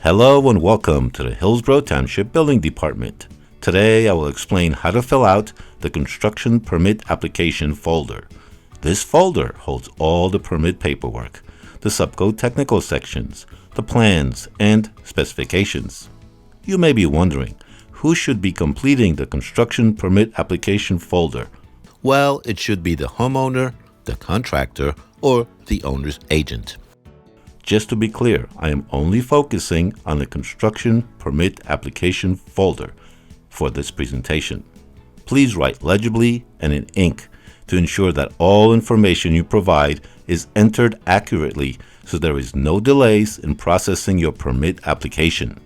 Hello and welcome to the Hillsborough Township Building Department. Today I will explain how to fill out the construction permit application folder. This folder holds all the permit paperwork, the subcode technical sections, the plans, and specifications. You may be wondering, who should be completing the construction permit application folder? Well, it should be the homeowner, the contractor, or the owner's agent. Just to be clear, I am only focusing on the construction permit application folder for this presentation. Please write legibly and in ink to ensure that all information you provide is entered accurately so there is no delays in processing your permit application.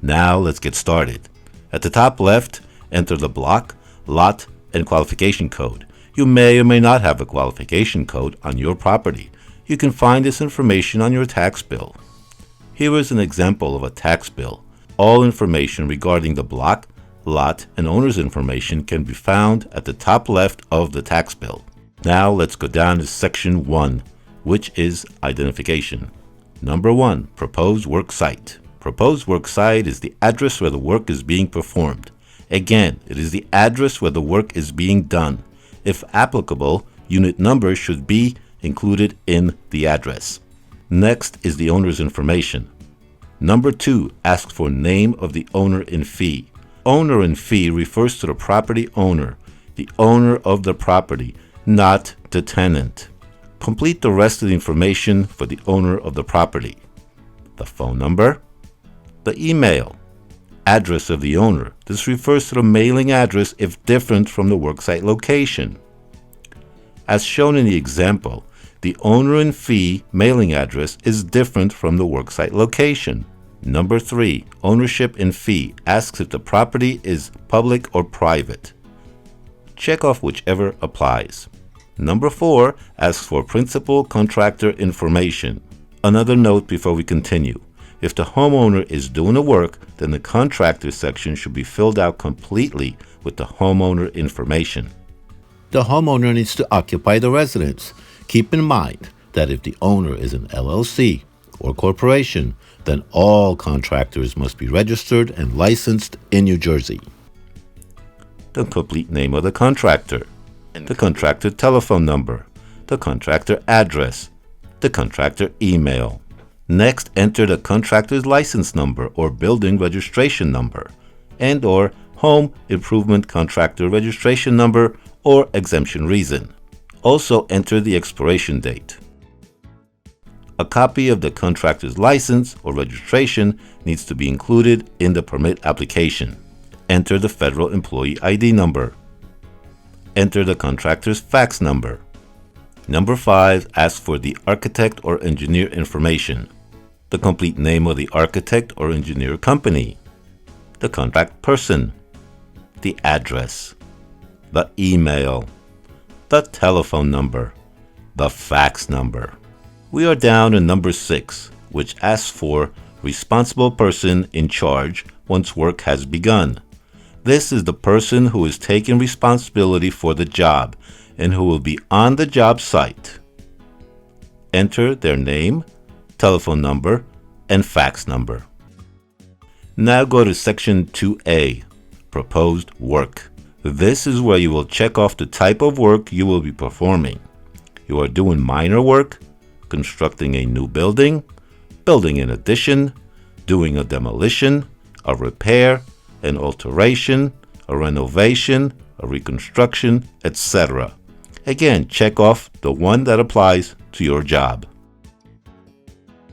Now let's get started. At the top left, enter the block, lot, and qualification code. You may or may not have a qualification code on your property. You can find this information on your tax bill. Here is an example of a tax bill. All information regarding the block, lot, and owner's information can be found at the top left of the tax bill. Now let's go down to section 1, which is identification. Number 1, proposed work site. Proposed work site is the address where the work is being performed. Again, it is the address where the work is being done. If applicable, unit number should be included in the address. Next is the owner's information. Number 2 asks for name of the owner in fee. Owner in fee refers to the property owner, the owner of the property, not the tenant. Complete the rest of the information for the owner of the property. The phone number, the email, address of the owner. This refers to the mailing address if different from the worksite location. As shown in the example, the owner in fee mailing address is different from the worksite location. Number 3, ownership in fee asks if the property is public or private. Check off whichever applies. Number 4 asks for principal contractor information. Another note before we continue. If the homeowner is doing the work, then the contractor section should be filled out completely with the homeowner information. The homeowner needs to occupy the residence. Keep in mind that if the owner is an LLC or corporation, then all contractors must be registered and licensed in New Jersey. The complete name of the contractor, the contractor telephone number, the contractor address, the contractor email. Next, enter the contractor's license number or building registration number, and or home improvement contractor registration number or exemption reason. Also enter the expiration date. A copy of the contractor's license or registration needs to be included in the permit application. Enter the federal employee ID number. Enter the contractor's fax number. Number 5 asks for the architect or engineer information. The complete name of the architect or engineer company. The contract person. The address. The email. The telephone number. The fax number. We are down to number 6, which asks for responsible person in charge once work has begun. This is the person who is taking responsibility for the job and who will be on the job site. Enter their name, telephone number, and fax number. Now go to section 2A, proposed work. This is where you will check off the type of work you will be performing. You are doing minor work, constructing a new building, building an addition, doing a demolition, a repair, an alteration, a renovation, a reconstruction, etc. Again, check off the one that applies to your job.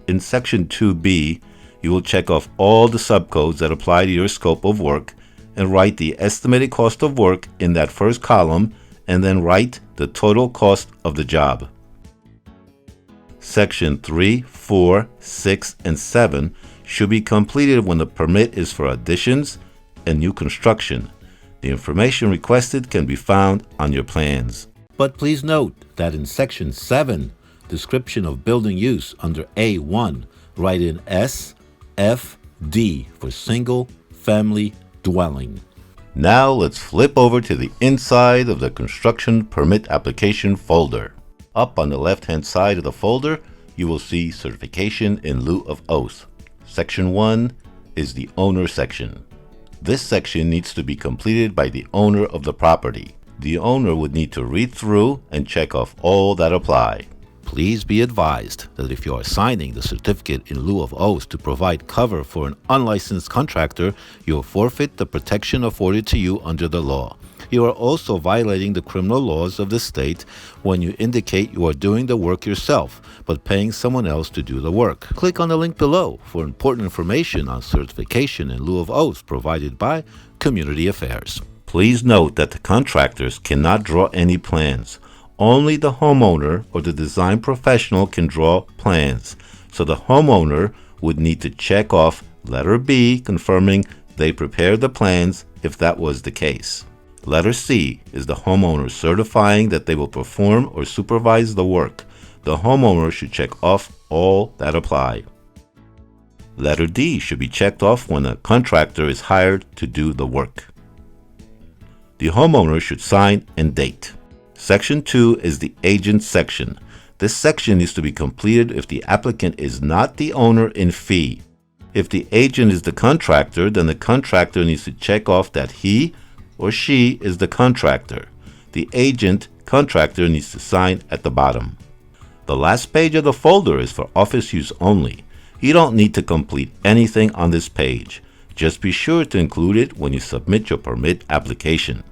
In section 2B, you will check off all the subcodes that apply to your scope of work and write the estimated cost of work in that first column, and then write the total cost of the job. Section 3, 4, 6, and 7 should be completed when the permit is for additions and new construction. The information requested can be found on your plans. But please note that in section 7, description of building use under A1, write in S, F, D for single family dwelling. Now let's flip over to the inside of the construction permit application folder. Up on the left-hand side of the folder, you will see certification in lieu of oath. Section 1 is the owner section. This section needs to be completed by the owner of the property. The owner would need to read through and check off all that apply. Please be advised that if you are signing the certificate in lieu of oath to provide cover for an unlicensed contractor, you will forfeit the protection afforded to you under the law. You are also violating the criminal laws of the state when you indicate you are doing the work yourself, but paying someone else to do the work. Click on the link below for important information on certification in lieu of oath provided by Community Affairs. Please note that the contractors cannot draw any plans. Only the homeowner or the design professional can draw plans, so the homeowner would need to check off letter B confirming they prepared the plans if that was the case. Letter C is the homeowner certifying that they will perform or supervise the work. The homeowner should check off all that apply. Letter D should be checked off when a contractor is hired to do the work. The homeowner should sign and date. Section 2 is the agent section. This section needs to be completed if the applicant is not the owner in fee. If the agent is the contractor, then the contractor needs to check off that he or she is the contractor. The agent contractor needs to sign at the bottom. The last page of the folder is for office use only. You don't need to complete anything on this page. Just be sure to include it when you submit your permit application.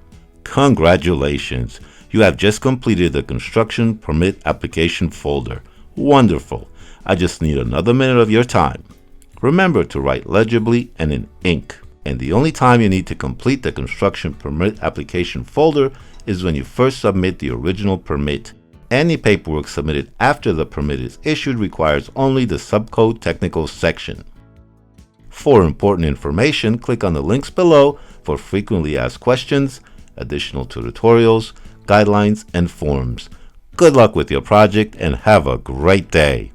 Congratulations! You have just completed the construction permit application folder. Wonderful! I just need another minute of your time. Remember to write legibly and in ink. And the only time you need to complete the construction permit application folder is when you first submit the original permit. Any paperwork submitted after the permit is issued requires only the subcode technical section. For important information, click on the links below for frequently asked questions, additional tutorials, guidelines, and forms. Good luck with your project and have a great day.